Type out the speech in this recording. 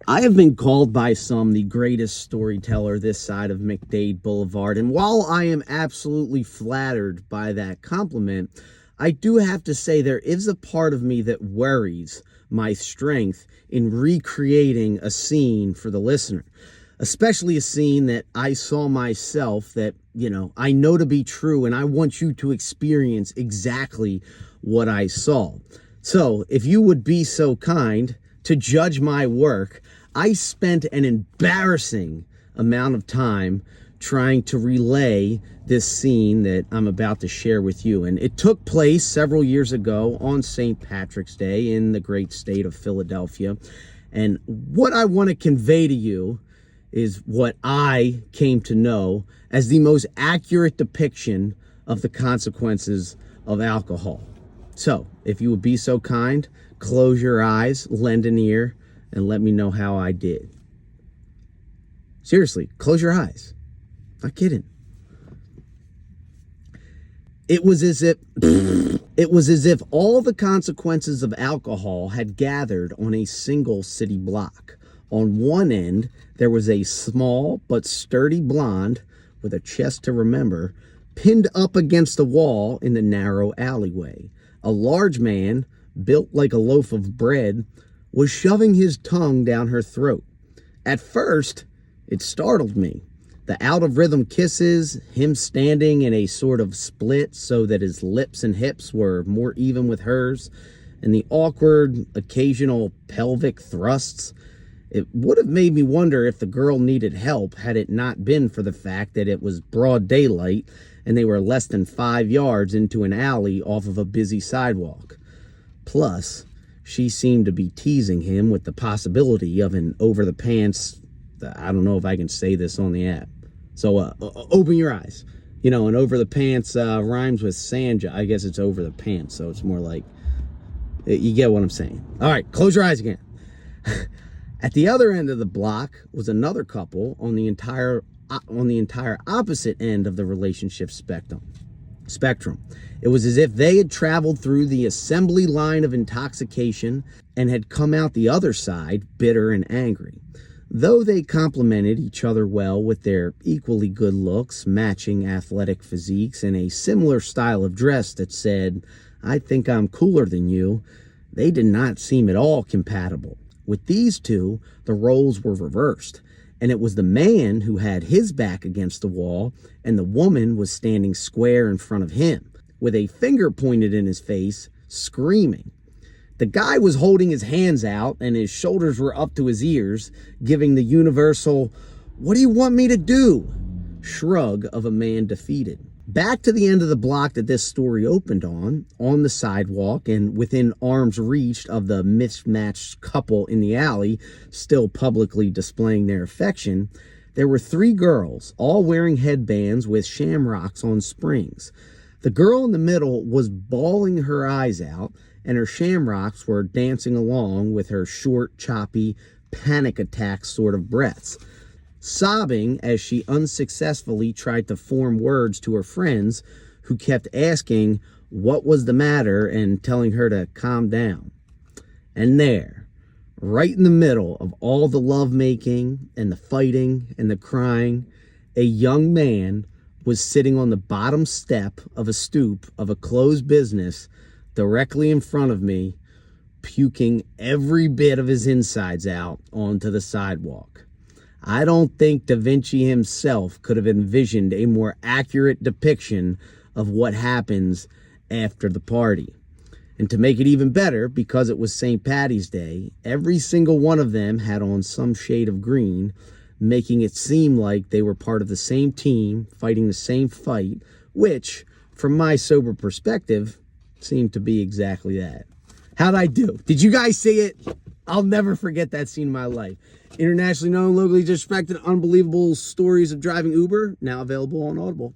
I have been called by some the greatest storyteller this side of McDade Boulevard, and while I am absolutely flattered by that compliment, I do have to say there is a part of me that worries my strength in recreating a scene for the listener, especially a scene that I saw myself that, I know to be true, and I want you to experience exactly what I saw. So, if you would be so kind to judge my work, I spent an embarrassing amount of time trying to relay this scene that I'm about to share with you. And it took place several years ago on St. Patrick's Day in the great state of Philadelphia. And what I want to convey to you is what I came to know as the most accurate depiction of the consequences of alcohol. So, if you would be so kind, close your eyes, lend an ear, and let me know how I did. Seriously, close your eyes. Not kidding. It was as if all the consequences of alcohol had gathered on a single city block. On one end, there was a small but sturdy blonde with a chest to remember, pinned up against the wall in the narrow alleyway. A large man, built like a loaf of bread, was shoving his tongue down her throat. At first, it startled me. The out-of-rhythm kisses, him standing in a sort of split so that his lips and hips were more even with hers, and the awkward, occasional pelvic thrusts. It would have made me wonder if the girl needed help had it not been for the fact that it was broad daylight and they were less than 5 yards into an alley off of a busy sidewalk. Plus, she seemed to be teasing him with the possibility of an over-the-pants, I don't know if I can say this on the app. So open your eyes. And over-the-pants rhymes with Sanja. I guess it's over the pants, so it's more like, you get what I'm saying. All right, close your eyes again. At the other end of the block was another couple on the entire opposite end of the relationship spectrum. It was as if they had traveled through the assembly line of intoxication and had come out the other side bitter and angry. Though they complemented each other well with their equally good looks, matching athletic physiques, and a similar style of dress that said, "I think I'm cooler than you," they did not seem at all compatible. With these two, the roles were reversed, and it was the man who had his back against the wall, and the woman was standing square in front of him, with a finger pointed in his face, screaming. The guy was holding his hands out, and his shoulders were up to his ears, giving the universal, "What do you want me to do?" shrug of a man defeated. Back to the end of the block that this story opened on the sidewalk and within arm's reach of the mismatched couple in the alley, still publicly displaying their affection, there were 3 girls, all wearing headbands with shamrocks on springs. The girl in the middle was bawling her eyes out, and her shamrocks were dancing along with her short, choppy, panic attack sort of breaths, sobbing as she unsuccessfully tried to form words to her friends who kept asking what was the matter and telling her to calm down. And there, right in the middle of all the lovemaking and the fighting and the crying, a young man was sitting on the bottom step of a stoop of a closed business directly in front of me, puking every bit of his insides out onto the sidewalk. I don't think Da Vinci himself could have envisioned a more accurate depiction of what happens after the party. And to make it even better, because it was St. Paddy's Day, every single one of them had on some shade of green, making it seem like they were part of the same team, fighting the same fight, which, from my sober perspective, seemed to be exactly that. How'd I do? Did you guys see it? I'll never forget that scene in my life. Internationally known, locally disrespected, unbelievable stories of driving Uber, now available on Audible.